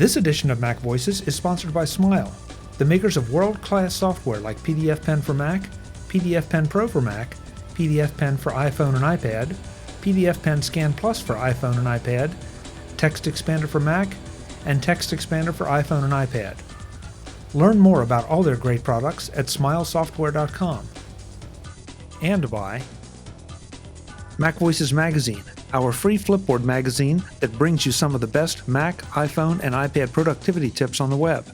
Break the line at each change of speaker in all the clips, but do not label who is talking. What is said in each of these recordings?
This edition of Mac Voices is sponsored by Smile, the makers of world-class software like PDF Pen for Mac, PDF Pen Pro for Mac, PDF Pen for iPhone and iPad, PDF Pen Scan Plus for iPhone and iPad, Text Expander for Mac, and Text Expander for iPhone and iPad. Learn more about all their great products at smilesoftware.com. And by MacVoices Magazine, our free Flipboard magazine that brings you some of the best Mac, iPhone, and iPad productivity tips on the web.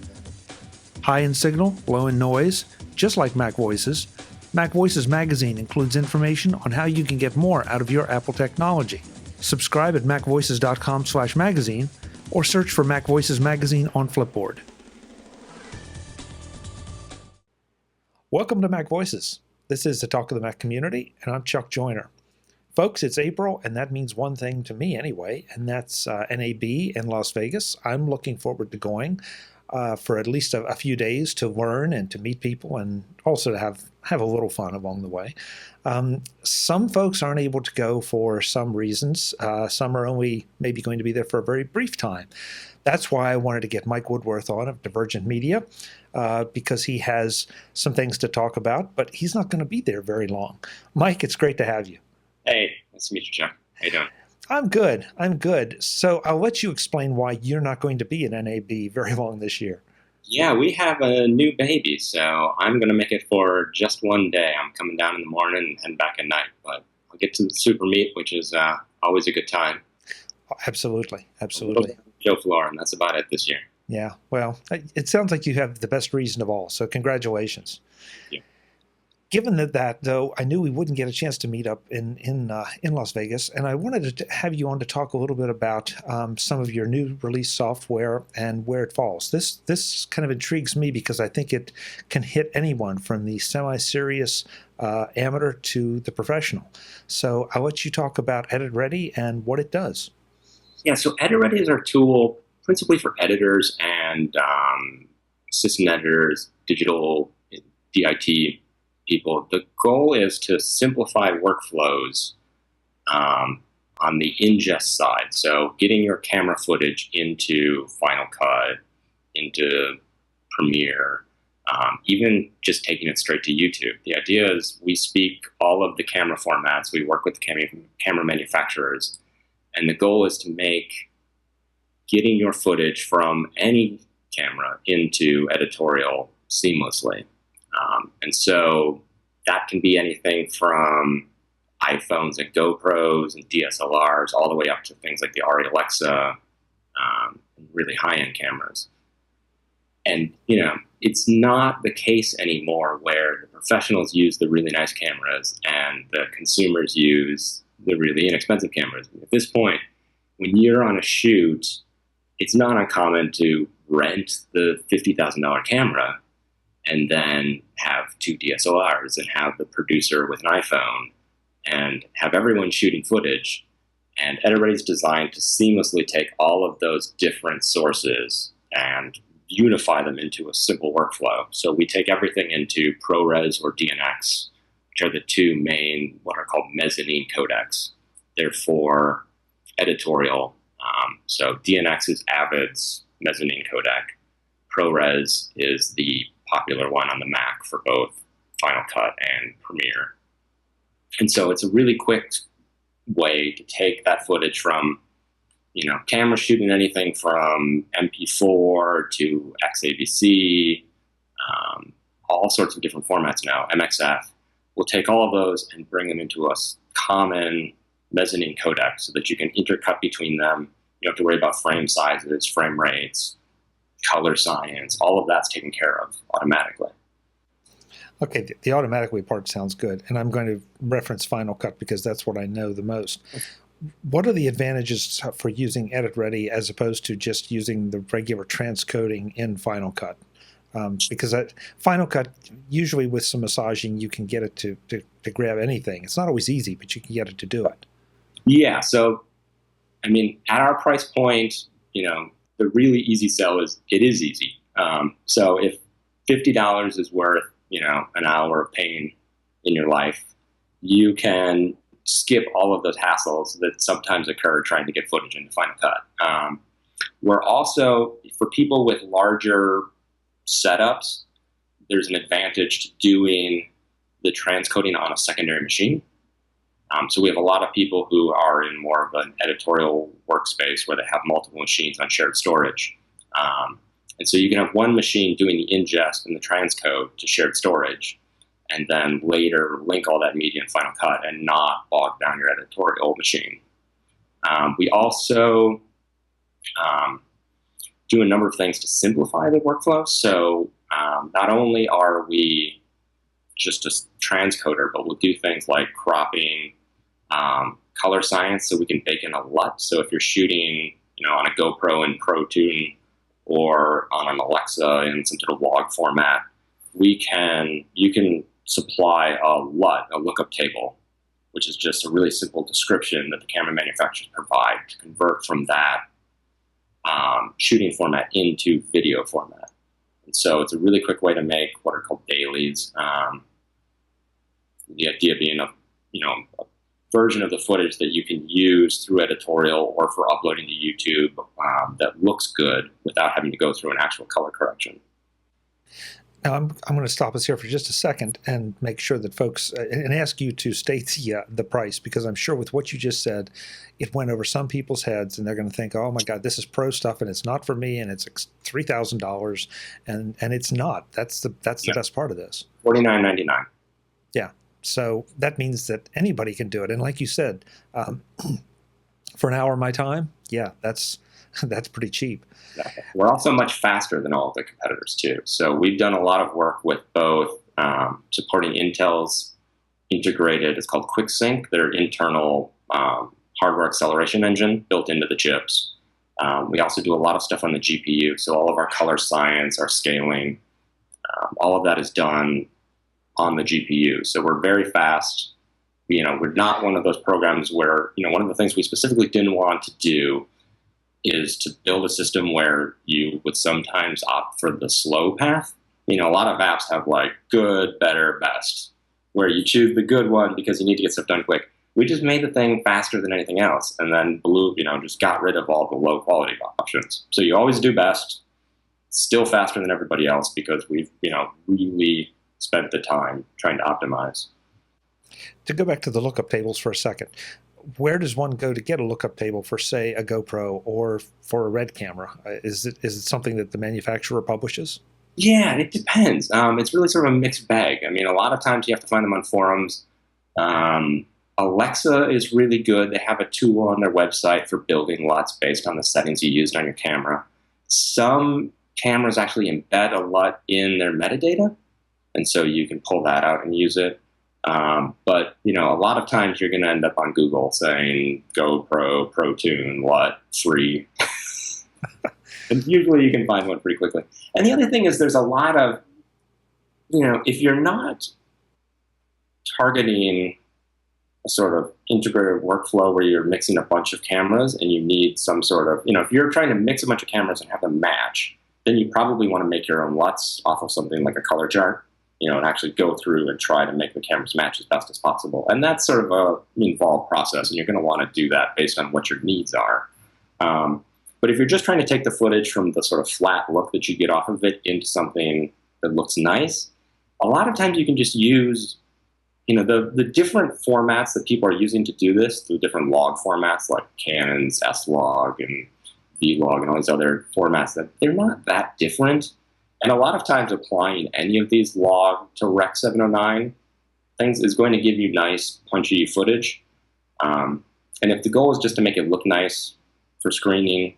High in signal, low in noise, just like MacVoices, MacVoices Magazine includes information on how you can get more out of your Apple technology. Subscribe at macvoices.com/magazine or search for MacVoices Magazine on Flipboard. Welcome to Mac Voices. This is the Talk of the Mac community, and I'm Chuck Joyner. Folks, it's April, and that means one thing to me anyway, and that's NAB in Las Vegas. I'm looking forward to going for at least a few days to learn and to meet people and also to have a little fun along the way. Some folks aren't able to go for some reasons. Some are only maybe going to be there for a very brief time. That's why I wanted to get Mike Woodworth on of Divergent Media, because he has some things to talk about, but he's not going to be there very long. Mike, it's great to have you.
Hey, nice to meet you, Chuck. How you doing?
I'm good. So I'll let you explain why you're not going to be at NAB very long this year.
Yeah, we have a new baby, so I'm going to make it for just one day. I'm coming down in the morning and heading back at night, but I'll get to the super meet, which is always a good time.
Absolutely.
Joe Flora, and that's about it this year.
Yeah, well, it sounds like you have the best reason of all, so congratulations.
Yeah.
Given that, though, I knew we wouldn't get a chance to meet up in Las Vegas, and I wanted to have you on to talk a little bit about some of your new release software and where it falls. This kind of intrigues me because I think it can hit anyone from the semi-serious amateur to the professional. So I'll let you talk about EditReady and what it does.
Yeah, so EditReady is our tool principally for editors and assistant editors, digital DIT people. The goal is to simplify workflows on the ingest side. So getting your camera footage into Final Cut, into Premiere, even just taking it straight to YouTube. The idea is we speak all of the camera formats. We work with the camera manufacturers. And the goal is to make getting your footage from any camera into editorial seamlessly. And so that can be anything from iPhones and GoPros and DSLRs all the way up to things like the Arri Alexa, really high-end cameras. And, it's not the case anymore where the professionals use the really nice cameras and the consumers use the really inexpensive cameras. At this point, when you're on a shoot, it's not uncommon to rent the $50,000 camera and then have two DSLRs and have the producer with an iPhone and have everyone shooting footage. And EditReady is designed to seamlessly take all of those different sources and unify them into a simple workflow. So we take everything into ProRes or DNX, which are the two main, what are called mezzanine codecs. They're for editorial. So DNX is Avid's mezzanine codec. ProRes is the popular one on the Mac for both Final Cut and Premiere. And so it's a really quick way to take that footage from, camera shooting anything from MP4 to XAVC, all sorts of different formats now, MXF. We'll take all of those and bring them into a common mezzanine codec so that you can intercut between them. You don't have to worry about frame sizes, frame rates, color science. All of that's taken care of automatically.
Okay, the automatically part sounds good, and I'm going to reference Final Cut because that's what I know the most. What are the advantages for using EditReady as opposed to just using the regular transcoding in Final Cut? Because Final Cut, usually with some massaging, you can get it to grab anything. It's not always easy, but you can get it to do it.
Yeah, so, at our price point, the really easy sell is it is easy. So if $50 is worth, an hour of pain in your life, you can skip all of those hassles that sometimes occur trying to get footage into Final Cut. We're also, for people with larger setups, there's an advantage to doing the transcoding on a secondary machine. So we have a lot of people who are in more of an editorial workspace where they have multiple machines on shared storage. And so you can have one machine doing the ingest and the transcode to shared storage, and then later link all that media in Final Cut and not bog down your editorial machine. We also do a number of things to simplify the workflow. So not only are we just a transcoder, but we'll do things like cropping, color science, so we can bake in a LUT. So if you're shooting, on a GoPro in Pro Tune or on an Alexa in some sort of log format, you can supply a LUT, a lookup table, which is just a really simple description that the camera manufacturers provide to convert from that shooting format into video format. And so it's a really quick way to make what are called dailies. The idea being a version of the footage that you can use through editorial or for uploading to YouTube that looks good without having to go through an actual color correction.
Now, I'm going to stop us here for just a second and make sure that folks, and ask you to state the price, because I'm sure with what you just said, it went over some people's heads, and they're going to think, oh my God, this is pro stuff, and it's not for me, and it's $3,000, and it's not. That's the best part of this.
$49.99.
Yeah. So that means that anybody can do it. And like you said, for an hour of my time, yeah, that's pretty cheap.
Exactly. We're also much faster than all of the competitors too. So we've done a lot of work with both supporting Intel's integrated, it's called QuickSync, their internal hardware acceleration engine built into the chips. We also do a lot of stuff on the GPU. So all of our color science, our scaling, all of that is done on the GPU. So we're very fast. We're not one of those programs where, one of the things we specifically didn't want to do is to build a system where you would sometimes opt for the slow path. A lot of apps have like good, better, best, where you choose the good one because you need to get stuff done quick. We just made the thing faster than anything else, and then just got rid of all the low quality options. So you always do best, still faster than everybody else because we've, really spent the time trying to optimize.
To go back to the lookup tables for a second, where does one go to get a lookup table for, say, a GoPro or for a Red camera? Is it something that the manufacturer publishes?
Yeah, it depends. It's really sort of a mixed bag. A lot of times you have to find them on forums. Alexa is really good. They have a tool on their website for building LUTs based on the settings you used on your camera. Some cameras actually embed a LUT in their metadata, and so you can pull that out and use it. But, a lot of times you're going to end up on Google saying GoPro, Pro Tune, LUT, free. And usually you can find one pretty quickly. And the other thing is there's a lot of, if you're not targeting a sort of integrated workflow where you're mixing a bunch of cameras and you need some sort of, if you're trying to mix a bunch of cameras and have them match, then you probably want to make your own LUTs off of something like a color chart. And actually go through and try to make the cameras match as best as possible. And that's sort of an involved process, and you're going to want to do that based on what your needs are. But if you're just trying to take the footage from the sort of flat look that you get off of it into something that looks nice, a lot of times you can just use, the different formats that people are using to do this through different log formats like Canon's S-Log and V-Log and all these other formats, that they're not that different. And a lot of times applying any of these log to Rec 709 things is going to give you nice, punchy footage. And if the goal is just to make it look nice for screening,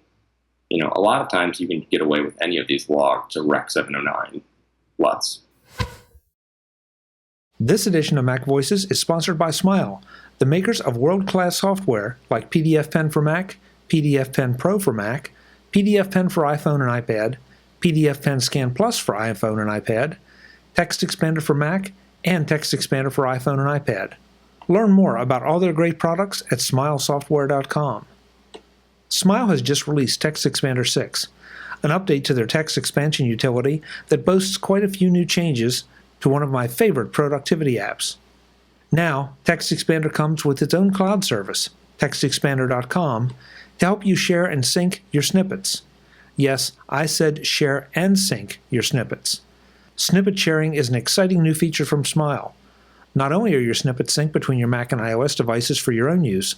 a lot of times you can get away with any of these log to Rec 709 LUTs.
This edition of MacVoices is sponsored by Smile, the makers of world-class software like PDF Pen for Mac, PDF Pen Pro for Mac, PDF Pen for iPhone and iPad, PDF Pen Scan Plus for iPhone and iPad, Text Expander for Mac, and Text Expander for iPhone and iPad. Learn more about all their great products at smilesoftware.com. Smile has just released Text Expander 6, an update to their text expansion utility that boasts quite a few new changes to one of my favorite productivity apps. Now, Text Expander comes with its own cloud service, textexpander.com, to help you share and sync your snippets. Yes, I said share and sync your snippets. Snippet sharing is an exciting new feature from Smile. Not only are your snippets synced between your Mac and iOS devices for your own use,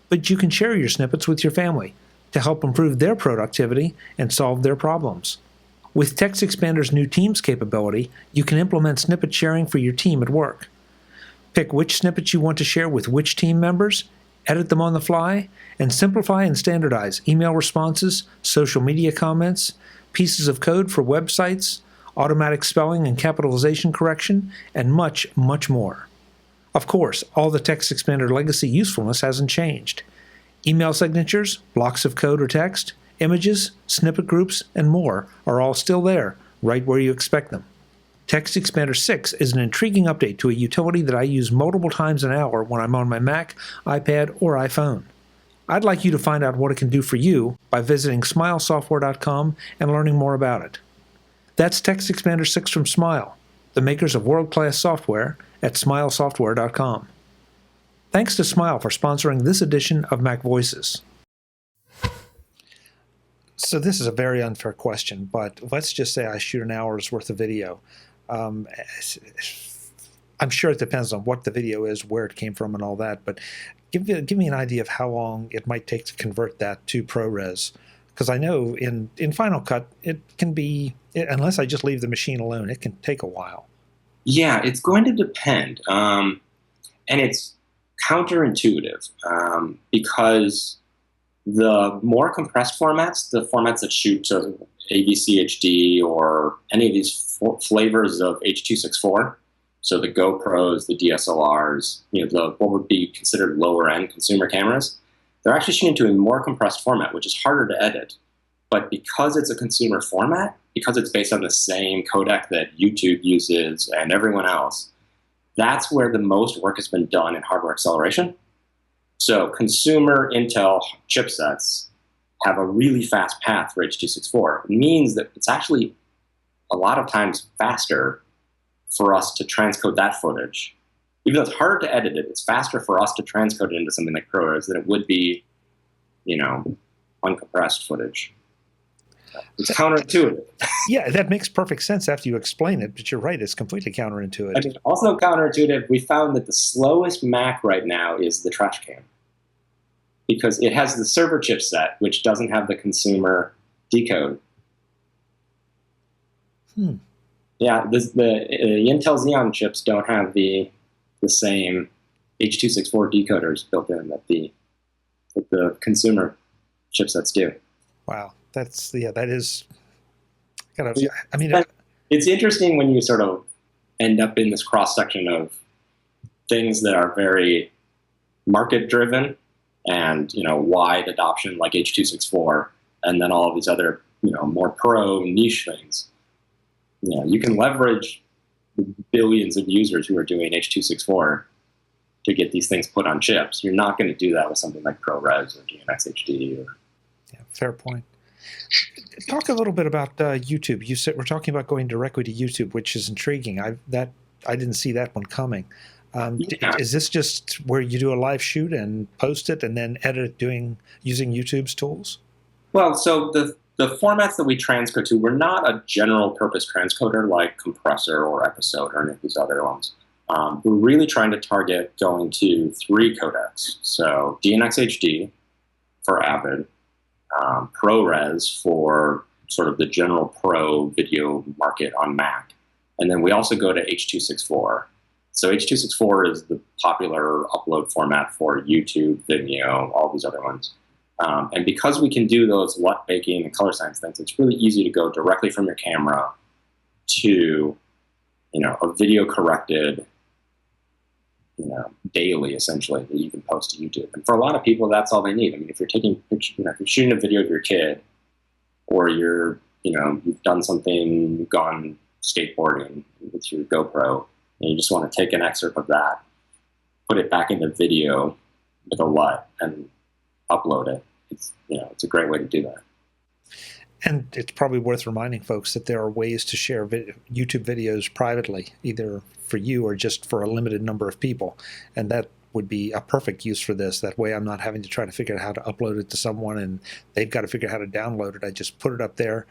but you can share your snippets with your family to help improve their productivity and solve their problems. With TextExpander's new Teams capability, you can implement snippet sharing for your team at work. Pick which snippets you want to share with which team members, edit them on the fly, and simplify and standardize email responses, social media comments, pieces of code for websites, automatic spelling and capitalization correction, and much, much more. Of course, all the TextExpander legacy usefulness hasn't changed. Email signatures, blocks of code or text, images, snippet groups, and more are all still there, right where you expect them. TextExpander 6 is an intriguing update to a utility that I use multiple times an hour when I'm on my Mac, iPad, or iPhone. I'd like you to find out what it can do for you by visiting smilesoftware.com and learning more about it. That's TextExpander 6 from Smile, the makers of world-class software at smilesoftware.com. Thanks to Smile for sponsoring this edition of MacVoices. So this is a very unfair question, but let's just say I shoot an hour's worth of video. I'm sure it depends on what the video is, where it came from, and all that, but give me an idea of how long it might take to convert that to ProRes. Because I know in Final Cut, it can be, unless I just leave the machine alone, it can take a while.
Yeah, it's going to depend. And it's counterintuitive because the more compressed formats, the formats that shoot sort of AVC HD or any of these flavors of H.264, so the GoPros, the DSLRs, what would be considered lower-end consumer cameras, they're actually shooting to a more compressed format, which is harder to edit. But because it's a consumer format, because it's based on the same codec that YouTube uses and everyone else, that's where the most work has been done in hardware acceleration. So consumer Intel chipsets have a really fast path for H.264. It means that it's actually a lot of times faster for us to transcode that footage. Even though it's harder to edit it, it's faster for us to transcode it into something like ProRes than it would be, uncompressed footage. It's counterintuitive.
Yeah, that makes perfect sense after you explain it, but you're right, it's completely counterintuitive.
And also counterintuitive, we found that the slowest Mac right now is the trash can. Because it has the server chipset, which doesn't have the consumer decode. Yeah, the Intel Xeon chips don't have the same H.264 decoders built in that the consumer chipsets do.
Wow, that is kind of.
It's interesting when you sort of end up in this cross section of things that are very market driven and wide adoption like H.264, and then all of these other more pro niche things. You can leverage the billions of users who are doing H.264 to get these things put on chips. You're not going to do that with something like ProRes or DNX HD.
Yeah, fair point. Talk a little bit about YouTube. You said we're talking about going directly to YouTube, which is intriguing. I didn't see that one coming. Is this just where you do a live shoot and post it and then edit it using YouTube's tools?
Well, so the formats that we transcode to, we're not a general purpose transcoder like Compressor or Episode or any of these other ones. We're really trying to target going to 3 codecs. So DNX HD for Avid, ProRes for sort of the general pro video market on Mac. And then we also go to H.264. So H.264 is the popular upload format for YouTube, Vimeo, all these other ones. And because we can do those LUT baking and color science things, it's really easy to go directly from your camera to, a video corrected, daily essentially that you can post to YouTube. And for a lot of people, that's all they need. I mean, if you're taking, if you're shooting a video of your kid, or you've done something, you've gone skateboarding with your GoPro, and you just want to take an excerpt of that, put it back into video with a LUT, and upload it. It's a great way to do that.
And it's probably worth reminding folks that there are ways to share YouTube videos privately, either for you or just for a limited number of people. And that would be a perfect use for this. That way I'm not having to try to figure out how to upload it to someone and they've got to figure out how to download it. I just put it up there,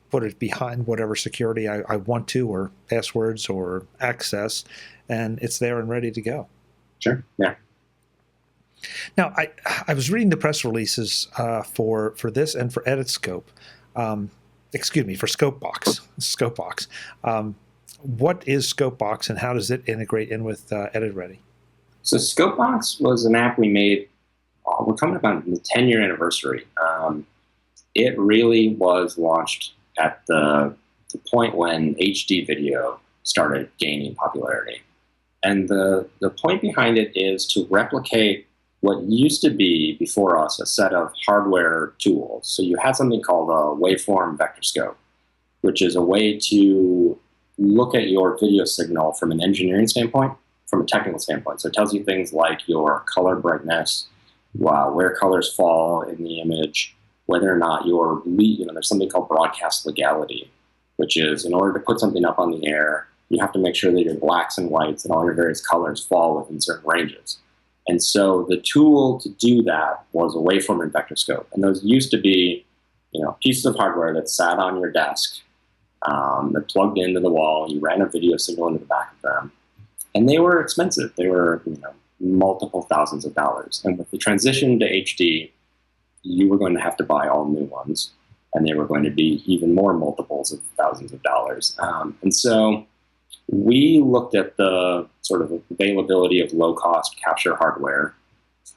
put it behind whatever security I want to, or passwords or access, and it's there and ready to go.
Sure, yeah.
Now, I was reading the press releases for this and for EditScope. Excuse me, for ScopeBox. What is ScopeBox and how does it integrate in with EditReady?
So ScopeBox was an app we made, we're coming up on the 10-year anniversary. It really was launched at the point when HD video started gaining popularity. And the point behind it is to replicate what used to be, before us, a set of hardware tools. So you had something called a Waveform vector scope, which is a way to look at your video signal from an engineering standpoint, from a technical standpoint. So it tells you things like your color brightness, where colors fall in the image, whether or not there's something called broadcast legality, which is in order to put something up on the air, you have to make sure that your blacks and whites and all your various colors fall within certain ranges. And so the tool to do that was a waveform and vector scope. And those used to be, pieces of hardware that sat on your desk, that plugged into the wall. You ran a video signal into the back of them. And they were expensive. They were, multiple thousands of dollars. And with the transition to HD, you were going to have to buy all new ones. And they were going to be even more multiples of thousands of dollars. And so we looked at the sort of availability of low-cost capture hardware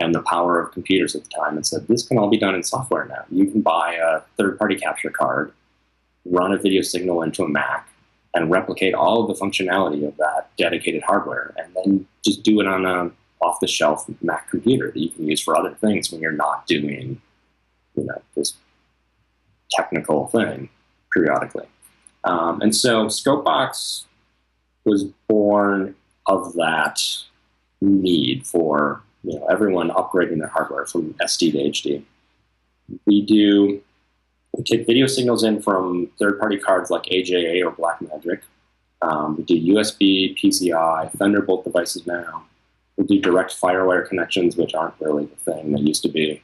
and the power of computers at the time and said, this can all be done in software now. You can buy a third-party capture card, run a video signal into a Mac, and replicate all of the functionality of that dedicated hardware, and then just do it on an off-the-shelf Mac computer that you can use for other things when you're not doing, this technical thing periodically. And so ScopeBox was born of that need for everyone upgrading their hardware from SD to HD. We take video signals in from third-party cards like AJA or Blackmagic. We do USB, PCI, Thunderbolt devices now. We do direct FireWire connections, which aren't really the thing they used to be.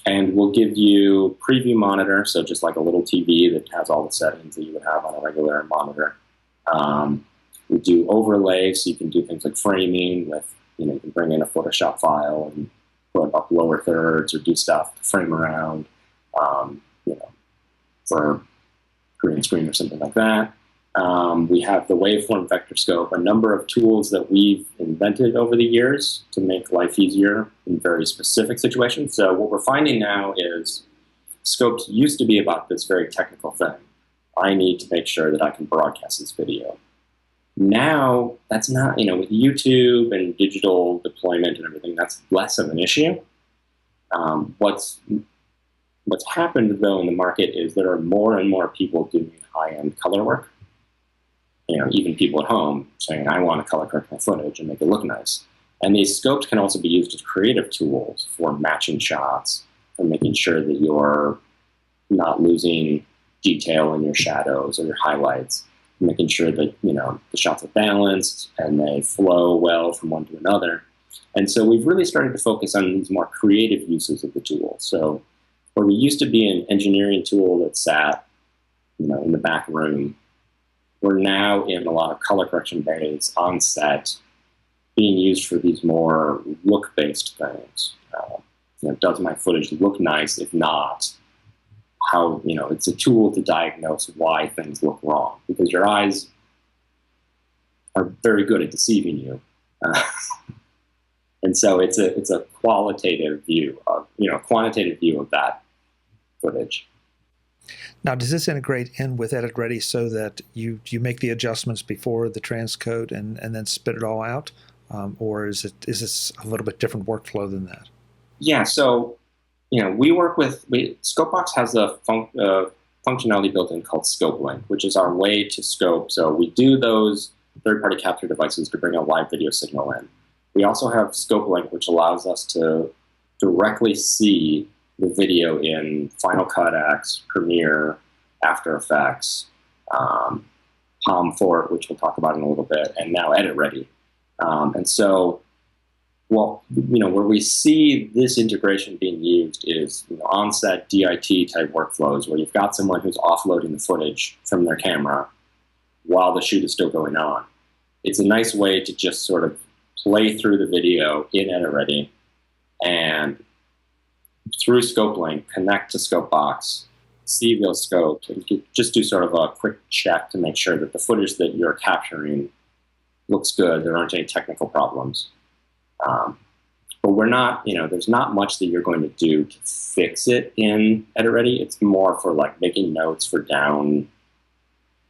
And we'll give you preview monitor, so just like a little TV that has all the settings that you would have on a regular monitor. We do overlays, so you can do things like framing with, you can bring in a Photoshop file and put up lower thirds or do stuff to frame around, for green screen or something like that. We have the waveform vector scope, a number of tools that we've invented over the years to make life easier in very specific situations. So what we're finding now is scopes used to be about this very technical thing. I need to make sure that I can broadcast this video. Now, that's not, with YouTube and digital deployment and everything, that's less of an issue. What's happened, though, in the market is there are more and more people doing high-end color work. Even people at home saying, I want to color correct my footage and make it look nice. And these scopes can also be used as creative tools for matching shots and making sure that you're not losing detail in your shadows or your highlights, making sure that, the shots are balanced and they flow well from one to another. And so we've really started to focus on these more creative uses of the tool. So where we used to be an engineering tool that sat, in the back room, we're now in a lot of color correction bays on set being used for these more look-based things. Does my footage look nice? If not, how, it's a tool to diagnose why things look wrong, because your eyes are very good at deceiving you. And so it's a quantitative view of that footage.
Now, does this integrate in with EditReady so that you make the adjustments before the transcode and then spit it all out? Or is this a little bit different workflow than that?
Yeah, so we work with ScopeBox has a functionality built in called ScopeLink, which is our way to scope. So we do those third-party capture devices to bring a live video signal in. We also have ScopeLink, which allows us to directly see the video in Final Cut X, Premiere, After Effects, Palm 4, which we'll talk about in a little bit, and now EditReady. And so Well, where we see this integration being used is on-set DIT type workflows where you've got someone who's offloading the footage from their camera while the shoot is still going on. It's a nice way to just sort of play through the video in EditReady and through ScopeLink connect to ScopeBox, see those scopes, and just do sort of a quick check to make sure that the footage that you're capturing looks good, there aren't any technical problems. But we're not, there's not much that you're going to do to fix it in EditReady. It's more for like making notes for down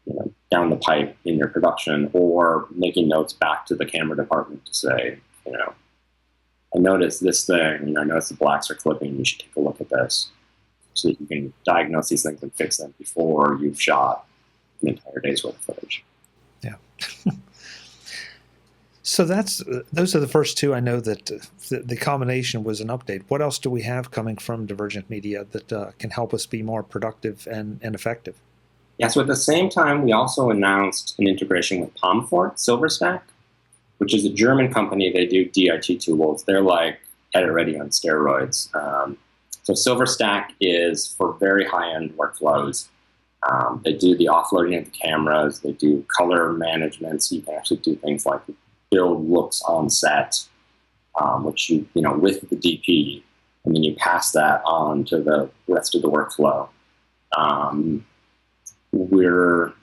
the pipe in your production, or making notes back to the camera department to say, I noticed this thing, I noticed the blacks are clipping, you should take a look at this, so that you can diagnose these things and fix them before you've shot an entire day's worth of footage.
Yeah. So those are the first two. I know that the combination was an update. What else do we have coming from Divergent Media that can help us be more productive and effective?
Yeah, so at the same time, we also announced an integration with Pomfort Silverstack, which is a German company. They do DIT tools. They're like EditReady on steroids. So Silverstack is for very high-end workflows. They do the offloading of the cameras. They do color management, so you can actually do things like build looks on set, which with the DP, and then you pass that on to the rest of the workflow. We're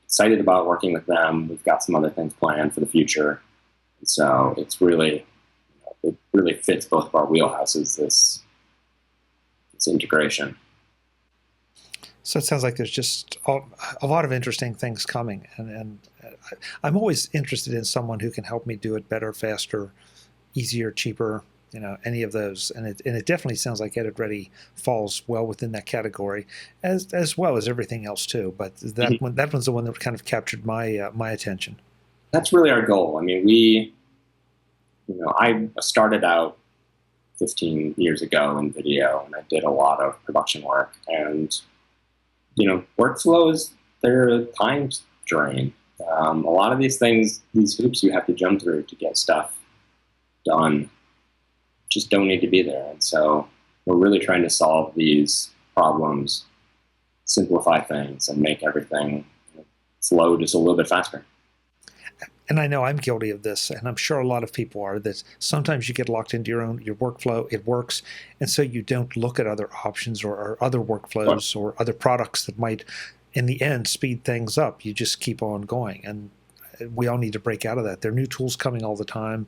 excited about working with them. We've got some other things planned for the future, and so it's really, it really fits both of our wheelhouses. This integration.
So it sounds like there's just a lot of interesting things coming, and I'm always interested in someone who can help me do it better, faster, easier, cheaper, any of those. And it definitely sounds like EditReady falls well within that category, as well as everything else too. But that one's the one that kind of captured my my attention.
That's really our goal. I mean, I started out 15 years ago in video, and I did a lot of production work, and workflows, they're a time drain. A lot of these things, these hoops you have to jump through to get stuff done, just don't need to be there. And so we're really trying to solve these problems, simplify things, and make everything flow just a little bit faster.
And I know I'm guilty of this, and I'm sure a lot of people are, that sometimes you get locked into your workflow, it works, and so you don't look at other options or other workflows or other products that might, in the end, speed things up. You just keep on going, and we all need to break out of that. There are new tools coming all the time.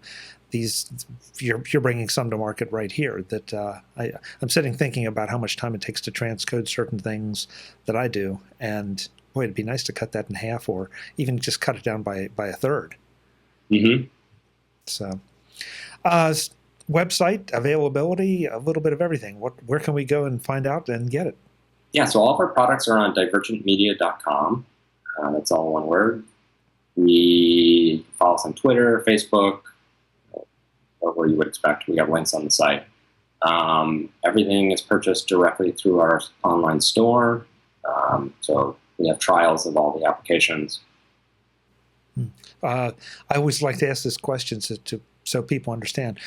You're bringing some to market right here that I'm sitting thinking about how much time it takes to transcode certain things that I do, and boy, it'd be nice to cut that in half, or even just cut it down by a third.
Mm-hmm.
So, website availability, a little bit of everything. Where can we go and find out and get it?
Yeah, so all of our products are on divergentmedia.com. That's all one word. We follow us on Twitter, Facebook, where you would expect. We have links on the site. Everything is purchased directly through our online store. So we have trials of all the applications.
I always like to ask this question so people understand.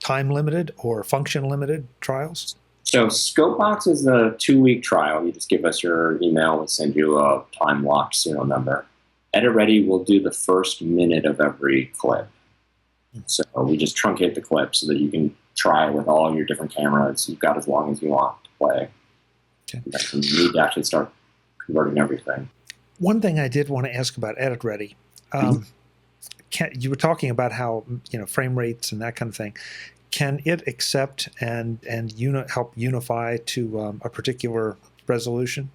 Time limited or function limited trials?
So ScopeBox is a 2-week trial. You just give us your email, we'll send you a time-locked serial number. EditReady will do the first minute of every clip. So we just truncate the clip so that you can try with all your different cameras. You've got as long as you want to play.
Okay.
You need to actually start converting everything.
One thing I did want to ask about EditReady, you were talking about how frame rates and that kind of thing. Can it accept and help unify to a particular resolution?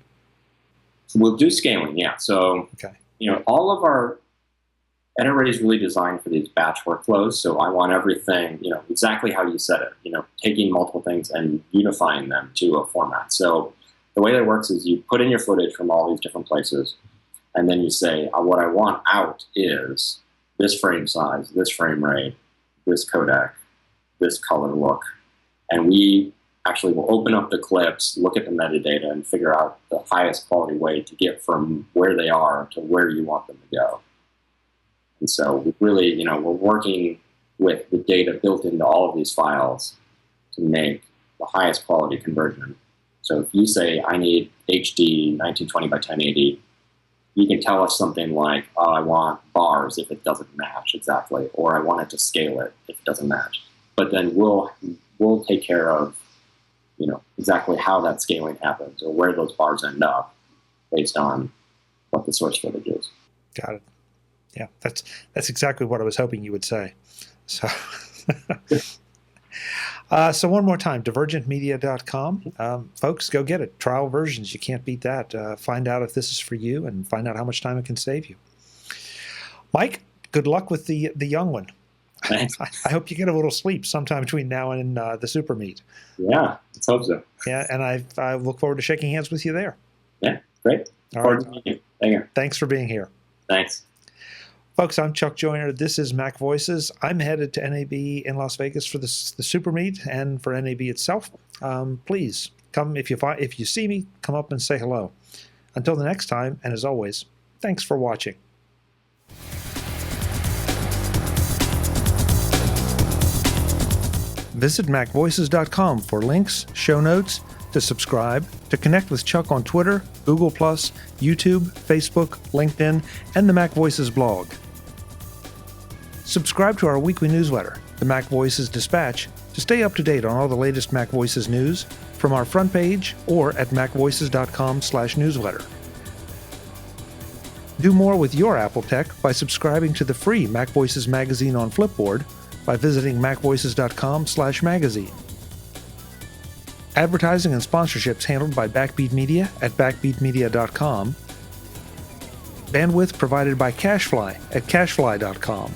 We'll do scaling, yeah. So
okay.
All of our EditReady is really designed for these batch workflows. So I want everything exactly how you said it. Taking multiple things and unifying them to a format. So the way that works is you put in your footage from all these different places, and then you say, what I want out is this frame size, this frame rate, this codec, this color look. And we actually will open up the clips, look at the metadata, and figure out the highest quality way to get from where they are to where you want them to go. And so we really, we're working with the data built into all of these files to make the highest quality conversion. So if you say, I need HD 1920 by 1080, you can tell us something like, oh, I want bars if it doesn't match exactly, or I want it to scale it if it doesn't match. But then we'll take care of, exactly how that scaling happens or where those bars end up based on what the source footage is.
Got it. Yeah, that's exactly what I was hoping you would say. So, so one more time, divergentmedia.com. Folks, go get it. Trial versions, you can't beat that. Find out if this is for you and find out how much time it can save you. Mike, good luck with the young one.
Thanks.
I hope you get a little sleep sometime between now and the super meet.
Yeah, let's hope so.
Yeah, and I look forward to shaking hands with you there.
Yeah, great.
All
Forward
right.
to meeting you. Thank you.
Thanks for being here.
Thanks.
Folks, I'm Chuck Joyner. This is MacVoices. I'm headed to NAB in Las Vegas for the super meet and for NAB itself. Please come if you see me, come up and say hello. Until the next time, and as always, thanks for watching. Visit MacVoices.com for links, show notes, to subscribe, to connect with Chuck on Twitter, Google+, YouTube, Facebook, LinkedIn, and the MacVoices blog. Subscribe to our weekly newsletter, the MacVoices Dispatch, to stay up to date on all the latest MacVoices news from our front page or at macvoices.com/newsletter. Do more with your Apple tech by subscribing to the free MacVoices magazine on Flipboard by visiting macvoices.com/magazine. Advertising and sponsorships handled by Backbeat Media at backbeatmedia.com. Bandwidth provided by CacheFly at cachefly.com.